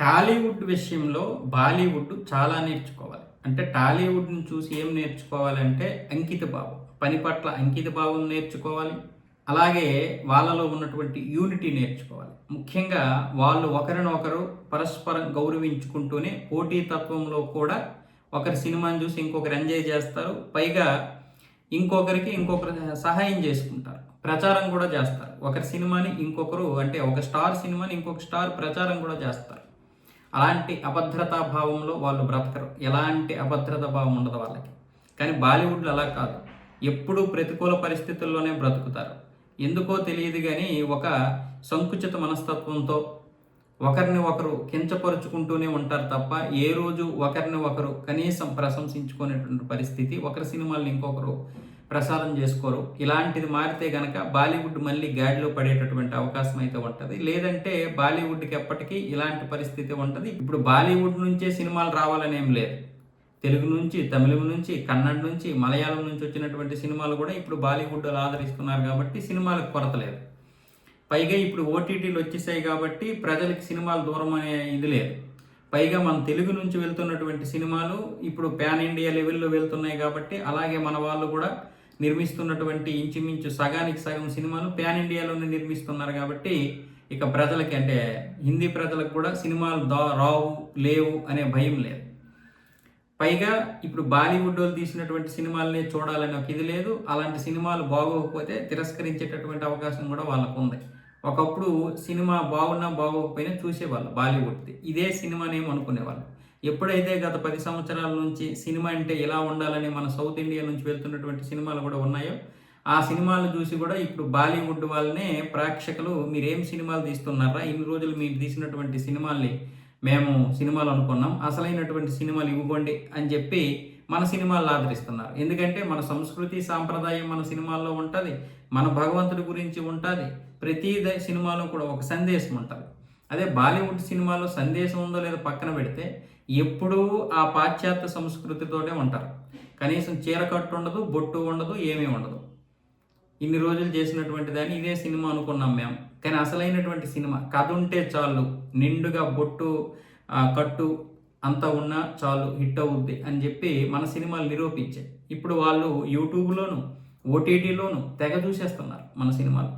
టాలీవుడ్ విషయంలో బాలీవుడ్ చాలా నేర్చుకోవాలి. అంటే టాలీవుడ్‌ని చూసి ఏం నేర్చుకోవాలంటే అంకిత భావం. పని పట్ల అంకిత భావం నేర్చుకోవాలి. అలాగే వాళ్ళలో ఉన్నటువంటి యూనిటీ నేర్చుకోవాలి. ముఖ్యంగా వాళ్ళు ఒకరినొకరు పరస్పరం గౌరవించుకుంటూనే పోటీతత్వంలో కూడా ఒకరి సినిమాని చూసి ఇంకొకరు ఎంజాయ్ చేస్తారు. పైగా ఇంకొకరు సహాయం చేసుకుంటారు. ప్రచారం కూడా చేస్తారు. ఒకరి సినిమాని ఇంకొకరు అంటే ఒక స్టార్ సినిమాని ఇంకొక స్టార్ ప్రచారం కూడా చేస్తారు. అలాంటి అభద్రతా భావంలో వాళ్ళు బ్రతకరు. ఎలాంటి అభద్రతా భావం ఉండదు వాళ్ళకి. కానీ బాలీవుడ్లో అలా కాదు. ఎప్పుడూ ప్రతికూల పరిస్థితుల్లోనే బ్రతుకుతారు. ఎందుకో తెలియదు కానీ ఒక సంకుచిత మనస్తత్వంతో ఒకరిని ఒకరు కించపరుచుకుంటూనే ఉంటారు తప్ప ఏ రోజు ఒకరిని ఒకరు కనీసం ప్రశంసించుకునేటువంటి పరిస్థితి, ఒకరి సినిమాలను ఇంకొకరు ప్రసారం చేసుకోరు. ఇలాంటిది మారితే గనక బాలీవుడ్ మళ్ళీ గాడిలో పడేటటువంటి అవకాశం అయితే ఉంటుంది. లేదంటే బాలీవుడ్కి ఎప్పటికీ ఇలాంటి పరిస్థితి ఉంటుంది. ఇప్పుడు బాలీవుడ్ నుంచే సినిమాలు రావాలని ఏం లేదు. తెలుగు నుంచి, తమిళం నుంచి, కన్నడ నుంచి, మలయాళం నుంచి వచ్చినటువంటి సినిమాలు కూడా ఇప్పుడు బాలీవుడ్లో ఆదరిస్తున్నారు కాబట్టి సినిమాలకు కొరత లేదు. పైగా ఇప్పుడు ఓటీటీలు వచ్చేసాయి కాబట్టి ప్రజలకి సినిమాలు దూరం అనే ఇది లేదు. పైగా మన తెలుగు నుంచి వెళ్తున్నటువంటి సినిమాలు ఇప్పుడు పాన్ ఇండియా లెవెల్లో వెళ్తున్నాయి కాబట్టి అలాగే మన వాళ్ళు కూడా నిర్మిస్తున్నటువంటి ఇంచుమించు సగానికి సగం సినిమాలు పాన్ ఇండియాలోనే నిర్మిస్తున్నారు కాబట్టి ఇక ప్రజలకి అంటే హిందీ ప్రజలకు కూడా సినిమాలు రావు లేవు అనే భయం లేదు. పైగా ఇప్పుడు బాలీవుడ్ వాళ్ళు తీసినటువంటి సినిమాలనే చూడాలని ఒక ఇది లేదు. అలాంటి సినిమాలు బాగోకపోతే తిరస్కరించేటటువంటి అవకాశం కూడా వాళ్ళకు ఉంది. ఒకప్పుడు సినిమా బాగున్నా బాగోకపోయినా చూసేవాళ్ళు బాలీవుడ్ది. ఇదే సినిమానేమో అనుకునేవాళ్ళు. ఎప్పుడైతే గత 10 సంవత్సరాల నుంచి సినిమా అంటే ఇలా ఉండాలని మన సౌత్ ఇండియా నుంచి వెళ్తున్నటువంటి సినిమాలు కూడా ఉన్నాయో ఆ సినిమాలు చూసి కూడా ఇప్పుడు బాలీవుడ్ వాళ్ళనే ప్రేక్షకులు మీరేం సినిమాలు తీస్తున్నారా, ఇన్ని రోజులు మీరు తీసినటువంటి సినిమాల్ని మేము సినిమాలు అనుకున్నాం, అసలైనటువంటి సినిమాలు ఇవ్వండి అని చెప్పి మన సినిమాలు ఆదరిస్తున్నారు. ఎందుకంటే మన సంస్కృతి సాంప్రదాయం మన సినిమాల్లో ఉంటుంది, మన భగవంతుడి గురించి ఉంటుంది. ప్రతి సినిమాలో కూడా ఒక సందేశం ఉంటుంది. అదే బాలీవుడ్ సినిమాలో సందేశం ఉందో లేదో పక్కన పెడితే ఎప్పుడూ ఆ పాశ్చాత్య సంస్కృతితోనే ఉంటారు. కనీసం చీరకట్టు ఉండదు, బొట్టు ఉండదు, ఏమీ ఉండదు. ఇన్ని రోజులు చేసినటువంటి దాన్ని ఇదే సినిమా అనుకున్నాం మేము. కానీ అసలైనటువంటి సినిమా కథ ఉంటే చాలు, నిండుగా బొట్టు కట్టు అంతా ఉన్నా చాలు హిట్ అవుద్ది అని చెప్పి మన సినిమాలు నిరూపించాయి. ఇప్పుడు వాళ్ళు యూట్యూబ్లోను ఓటీటీలోను తెగ చూసేస్తున్నారు మన సినిమాలు.